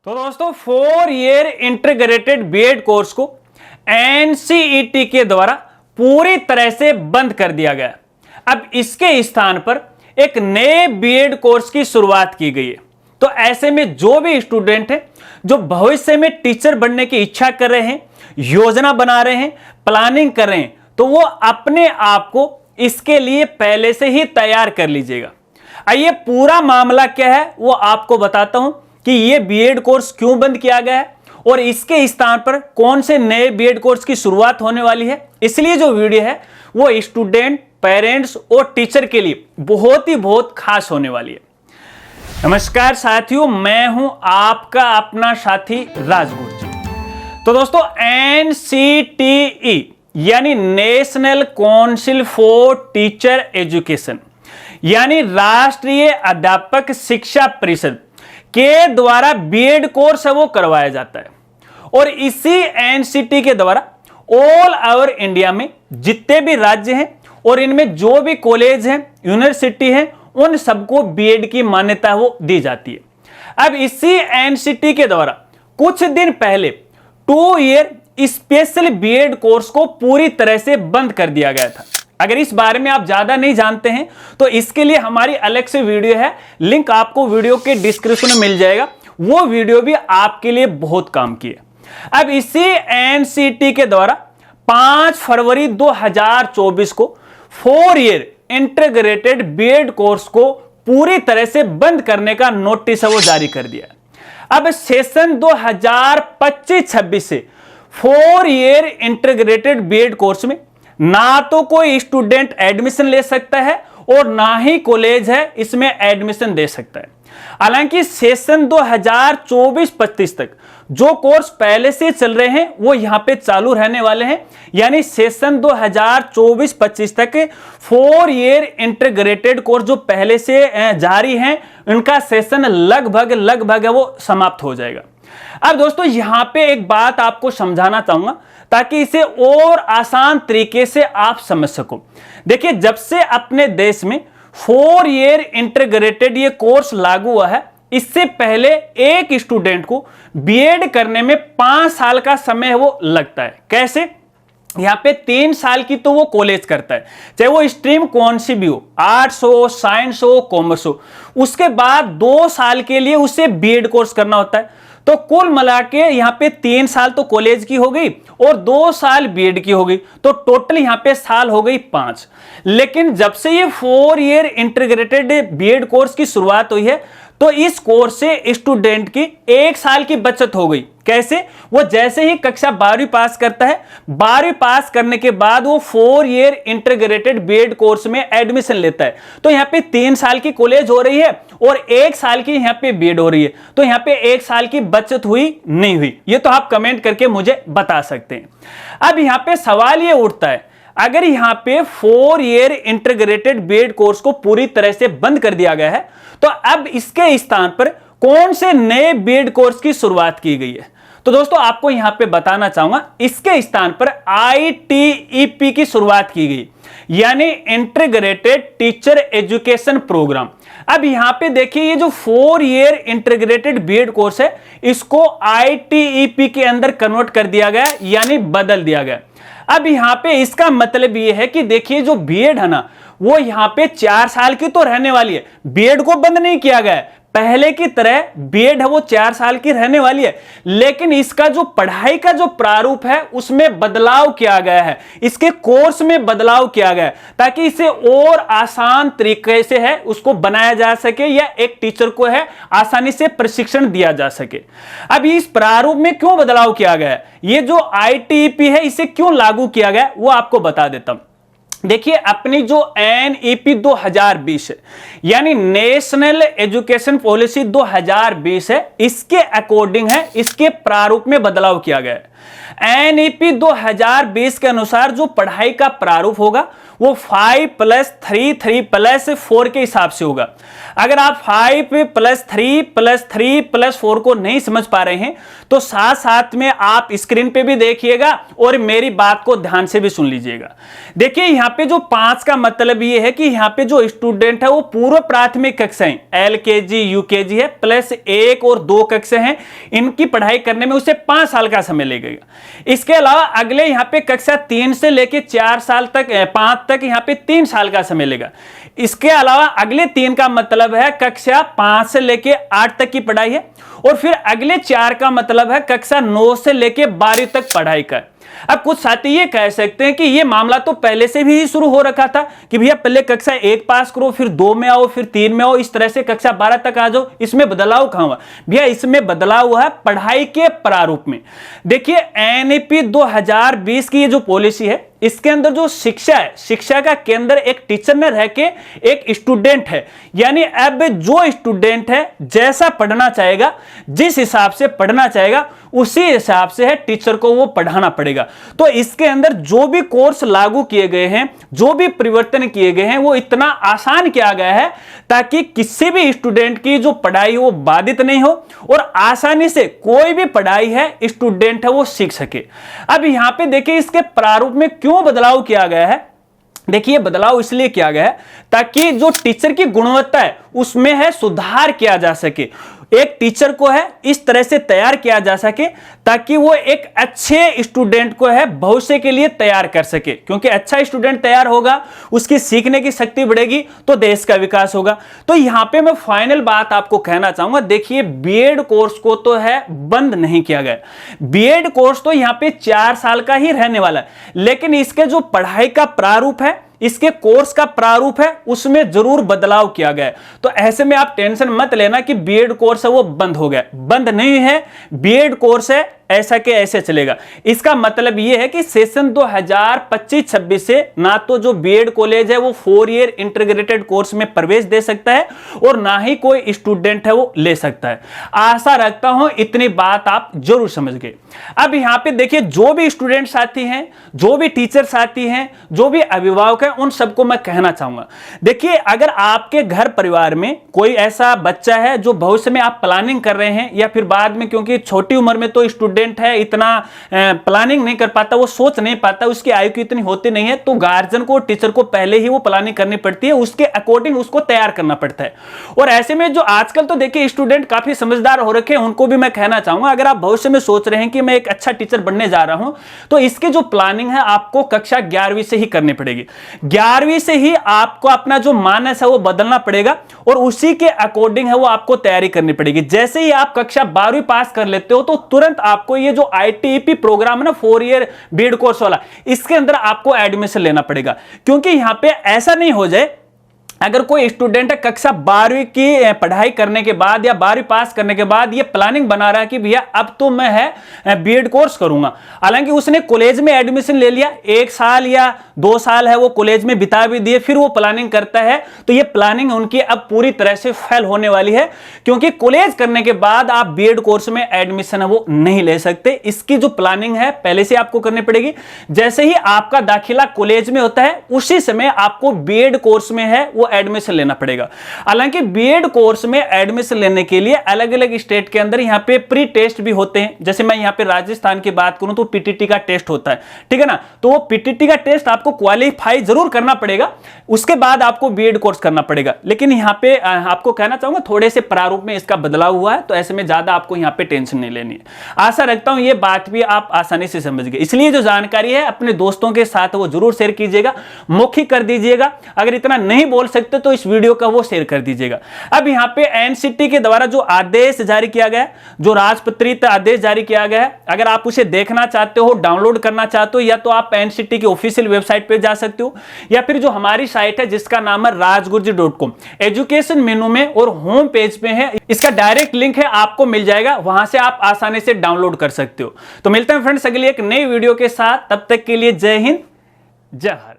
तो दोस्तों 4 year integrated BEd course को एनसीईटी के द्वारा पूरी तरह से बंद कर दिया गया। अब इसके स्थान पर एक नए बीएड कोर्स की शुरुआत की गई है। तो ऐसे में जो भी स्टूडेंट है जो भविष्य में टीचर बनने की इच्छा कर रहे हैं, योजना बना रहे हैं, प्लानिंग कर रहे हैं, तो वो अपने आप को इसके लिए पहले से ही तैयार कर लीजिएगा। आइए पूरा मामला क्या है वो आपको बताता हूं कि ये बीएड कोर्स क्यों बंद किया गया है और इसके स्थान पर कौन से नए बीएड कोर्स की शुरुआत होने वाली है। इसलिए जो वीडियो है वो स्टूडेंट, पेरेंट्स और टीचर के लिए बहुत खास होने वाली है। नमस्कार साथियों, मैं हूं आपका अपना साथी राजगुरु। तो दोस्तों एनसीटीई यानी national council for teacher education यानी राष्ट्रीय अध्यापक शिक्षा परिषद के द्वारा बीएड कोर्स है वो करवाया जाता है। और इसी एनसीटी के द्वारा ऑल ओवर इंडिया में जितने भी राज्य हैं और इनमें जो भी कॉलेज हैं, यूनिवर्सिटी हैं, उन सबको बीएड की मान्यता वो दी जाती है। अब इसी एनसीटी के द्वारा कुछ दिन पहले 2 ईयर स्पेशल बीएड कोर्स को पूरी तरह से बंद कर दिया गया था। अगर इस बारे में आप ज्यादा नहीं जानते हैं तो इसके लिए हमारी अलग से वीडियो है, लिंक आपको वीडियो के डिस्क्रिप्शन में मिल जाएगा। वो वीडियो भी आपके लिए बहुत काम की है। अब इसी एनसीटी के द्वारा 5 फरवरी 2024 को 4 ईयर इंटीग्रेटेड बीएड कोर्स को पूरी तरह से बंद करने का नोटिस है वो जारी कर दिया। अब सेशन 2025-26 से 4 ईयर इंटीग्रेटेड बीएड कोर्स में ना तो कोई स्टूडेंट एडमिशन ले सकता है और ना ही कॉलेज है इसमें एडमिशन दे सकता है। हालांकि सेशन 2024-25 तक जो कोर्स पहले से चल रहे हैं वो यहां पे चालू रहने वाले हैं। यानी सेशन 2024-25 तक 4 ईयर इंटीग्रेटेड कोर्स जो पहले से जारी हैं उनका सेशन लगभग वो समाप्त हो जाएगा। अब दोस्तों यहां पे एक बात आपको समझाना चाहूंगा ताकि इसे और आसान तरीके से आप समझ सको। देखिए, जब से अपने देश में 4 ईयर इंटीग्रेटेड ये कोर्स लागू हुआ है, इससे पहले एक स्टूडेंट को बीएड करने में 5 साल का समय वो लगता है। कैसे? यहां पे 3 साल की तो वो कॉलेज करता है, चाहे वो स्ट्रीम कौन सी भी हो, आर्ट्स हो, साइंस हो, कॉमर्स हो। उसके बाद 2 साल के लिए उसे बीएड कोर्स करना होता है। तो कुल मिला के यहां पे 3 साल तो कॉलेज की हो गई और 2 साल बीएड की हो गई, तो टोटल यहां पे साल हो गई 5। लेकिन जब से ये 4 ईयर इंटीग्रेटेड बीएड कोर्स की शुरुआत हुई है तो इस कोर्स से स्टूडेंट की 1 साल की बचत हो गई। कैसे? वो जैसे ही कक्षा 12वीं पास करता है, 12वीं पास करने के बाद वो 4 ईयर इंटीग्रेटेड बीएड कोर्स में एडमिशन लेता है। तो यहाँ पे 3 साल की कॉलेज हो रही है और 1 साल की यहाँ पे बीएड हो रही है। तो यहाँ पे 1 साल की बचत हुई नहीं हुई, ये तो आप कमेंट करके मुझे बता सकते हैं। अब यहाँ पे सवाल ये उठता है, अगर यहाँ पे 4 ईयर इंटीग्रेटेड बीएड कोर्स को पूरी तरह से बंद कर दिया गया है तो अब इसके स्थान पर कौन से नए बीएड कोर्स की शुरुआत की गई है? तो दोस्तों आपको यहां पे बताना चाहूंगा, इसके स्थान पर आईटीईपी की शुरुआत की गई, यानी इंटीग्रेटेड टीचर एजुकेशन प्रोग्राम। अब यहां पे देखिए, ये जो 4 ईयर इंटीग्रेटेड बीएड कोर्स है इसको आईटीईपी के अंदर कन्वर्ट कर दिया गया, यानी बदल दिया गया। अब यहां पे इसका मतलब ये है कि देखिए, जो बीएड है ना वो यहां पे 4 साल की तो रहने वाली है, बीएड को बंद नहीं किया गया है। पहले की तरह बीएड है वो 4 साल की रहने वाली है, लेकिन इसका जो पढ़ाई का जो प्रारूप है उसमें बदलाव किया गया है, इसके कोर्स में बदलाव किया गया है ताकि इसे और आसान तरीके से है उसको बनाया जा सके या एक टीचर को है आसानी से प्रशिक्षण दिया जा सके। अब इस प्रारूप में क्यों बदलाव किया गया है, ये जो आईटीईपी है इसे क्यों लागू किया गया वो आपको बता देता हूं। देखिए, अपनी जो एनईपी 2020 है यानी नेशनल एजुकेशन पॉलिसी 2020 है, इसके अकॉर्डिंग है, इसके प्रारूप में बदलाव किया गया है। एनईपी 2020 के अनुसार जो पढ़ाई का प्रारूप होगा वो 5 + 3 3 + 4 के हिसाब से होगा। अगर आप 5 + 3 + 3 + 4 को नहीं समझ पा रहे हैं तो साथ साथ में आप स्क्रीन पे भी देखिएगा और मेरी बात को ध्यान से भी सुन लीजिएगा। देखिए यहां पे जो 5 का मतलब ये है कि यहां पे जो स्टूडेंट है वो पूर्व प्राथमिक कक्षाएं LKG UKG है प्लस 1 और 2 कक्षा हैं, इनकी पढ़ाई करने में उसे 5 साल का समय लगेगा। इसके अलावा अगले यहां पे कक्षा 3 से लेके 4 साल तक 5 तक यहां पे 3 साल का समय लेगा। इसके अलावा अगले 3 का मतलब है कक्षा 5 से लेके 8 तक की पढ़ाई है और फिर अगले 4 का मतलब है कक्षा 9 से लेके 12 तक पढ़ाई का। अब कुछ साथी ये कह सकते हैं कि ये मामला तो पहले से भी शुरू हो रखा था कि भैया पहले कक्षा 1 पास करो, फिर 2 में आओ, फिर 3 में आओ, इस तरह से कक्षा 12 तक आ जाओ, इसमें बदलाव कहां हुआ? भैया इसमें बदलाव हुआ है पढ़ाई के प्रारूप में। देखिए NEP 2020 की ये जो पॉलिसी है इसके अंदर जो शिक्षा है, शिक्षा का केंद्र एक टीचर में रह के एक स्टूडेंट है। यानी अब जो स्टूडेंट है जैसा पढ़ना चाहेगा, जिस हिसाब से पढ़ना चाहेगा उसी हिसाब से है टीचर को वो पढ़ाना पड़ेगा। तो इसके अंदर जो भी कोर्स लागू किए गए हैं, जो भी परिवर्तन किए गए हैं वो इतना आसान किया गया है ताकि किसी भी स्टूडेंट की जो पढ़ाई वो बाधित नहीं हो और आसानी से कोई भी पढ़ाई है स्टूडेंट है वो सीख सके। अब यहां पे देखिए इसके प्रारूप में क्यों बदलाव किया गया है। देखिए बदलाव इसलिए किया गया है ताकि जो टीचर की गुणवत्ता है उसमें है सुधार किया जा सके। एक टीचर को है इस तरह से तैयार किया जा सके ताकि वो एक अच्छे स्टूडेंट को है भविष्य के लिए तैयार कर सके, क्योंकि अच्छा स्टूडेंट तैयार होगा उसकी सीखने की शक्ति बढ़ेगी तो देश का विकास होगा। तो यहां पे मैं फाइनल बात आपको कहना चाहूंगा, देखिए बीएड कोर्स को तो है बंद नहीं किया गया। बीएड कोर्स तो यहां पे 4 साल का ही रहने वाला है, लेकिन इसके जो पढ़ाई का प्रारूप है, इसके कोर्स का प्रारूप है, उसमें जरूर बदलाव किया गया है। तो ऐसे में आप टेंशन मत लेना कि बीएड कोर्स है वो बंद हो गया, बंद नहीं है। बीएड कोर्स है ऐसा के ऐसे चलेगा। इसका मतलब यह है कि सेशन 2025-26 से ना तो जो बीएड कॉलेज है वो 4 ईयर इंटीग्रेटेड कोर्स में प्रवेश दे सकता है और ना ही कोई स्टूडेंट है वो ले सकता है। आशा रखता हूं इतनी बात आप जरूर समझ गए। अब यहां पे देखिए जो भी स्टूडेंट साथी हैं, जो भी टीचर साथी हैं, जो भी अभिभावक हैं, उन सबको मैं कहना चाहूंगा, देखिए अगर आपके घर परिवार में कोई ऐसा बच्चा है जो भविष्य में आप प्लानिंग कर रहे हैं या फिर बाद में, क्योंकि छोटी उम्र में तो स्टूडेंट है इतना प्लानिंग नहीं कर पाता, वो सोच नहीं पाता, उसकी आयु की इतनी होती नहीं है, तो गार्जियन को टीचर को पहले ही वो प्लानिंग करनी पड़ती है, उसके अकॉर्डिंग उसको तैयार करना पड़ता है। और ऐसे में जो आजकल तो देखिए स्टूडेंट काफी समझदार हो रखे हैं, उनको भी मैं कहना चाहूंगा अगर आप भविष्य में सोच रहे हैं कि मैं एक अच्छा टीचर बनने जा रहा हूं तो इसकी जो प्लानिंग है आपको कक्षा 11वीं से ही करनी पड़ेगी। 11वीं से ही आपको अपना जो मानस है वो बदलना पड़ेगा और उसी के अकॉर्डिंग है वो आपको तैयारी करनी पड़ेगी। जैसे ही आप कक्षा 12वीं पास कर लेते हो तो तुरंत आपको ये जो ITEP प्रोग्राम है ना 4 ईयर बीएड कोर्स वाला, इसके अंदर आपको एडमिशन लेना पड़ेगा। क्योंकि यहां पे ऐसा नहीं हो जाए अगर कोई स्टूडेंट है कक्षा 12वीं की पढ़ाई करने के बाद या 12वीं पास करने के बाद ये प्लानिंग बना रहा है कि भैया अब तो मैं है बीएड कोर्स करूंगा, हालांकि उसने कॉलेज में एडमिशन ले लिया, 1 साल या 2 साल है वो कॉलेज में बिता भी दिए, फिर वो प्लानिंग करता है, तो ये प्लानिंग उनकी अब पूरी तरह से फेल होने वाली है। क्योंकि कॉलेज करने के बाद आप बीएड कोर्स में एडमिशन है वो नहीं ले सकते। इसकी जो प्लानिंग है पहले से आपको करनी पड़ेगी। जैसे ही आपका दाखिला कॉलेज में होता है उसी समय आपको बीएड कोर्स में है वो एडमिशन लेना पड़ेगा। हालांकि बीएड कोर्स में एडमिशन लेने के लिए अलग अलग स्टेट के अंदर यहां पे प्री टेस्ट भी होते हैं। जैसे मैं यहां पे राजस्थान की बात करूं तो पीटीटी का टेस्ट होता है, ठीक है ना। तो वो पीटीटी का टेस्ट आपको क्वालिफाई जरूर करना पड़ेगा, उसके बाद आपको बीएड कोर्स करना पड़ेगा। लेकिन यहां पे आपको कहना चाहूंगा थोड़े से प्रारूप में इसका बदलाव हुआ है, तो ऐसे में ज्यादा आपको यहां पे टेंशन नहीं लेनी है। आशा रखता हूं ये बात भी आप आसानी से समझ गए। इसलिए जो जानकारी है अपने दोस्तों के साथ वो जरूर शेयर कीजिएगा, मौखिक कर दीजिएगा। अगर इतना नहीं बोल सकते तो इस वीडियो का वो शेयर कर दीजिएगा। अब यहां पे एनसीटी के द्वारा जो आदेश जारी किया गया है, जो राजपत्रित आदेश जारी किया गया है, अगर आप उसे देखना चाहते हो, डाउनलोड करना चाहते हो, या तो आप एनसीटी की ऑफिशियल वेबसाइट पे जा सकते हो, या फिर जो हमारी साइट है जिसका नाम है rajgurji.com, एजुकेशन मेनू में और होम पेज पे है, इसका डायरेक्ट लिंक है आपको मिल जाएगा, वहां से आप आसानी से डाउनलोड कर सकते हो। तो मिलते हैं फ्रेंड्स अगली एक नई वीडियो के साथ, तब तक के लिए जय हिंद, जय भारत।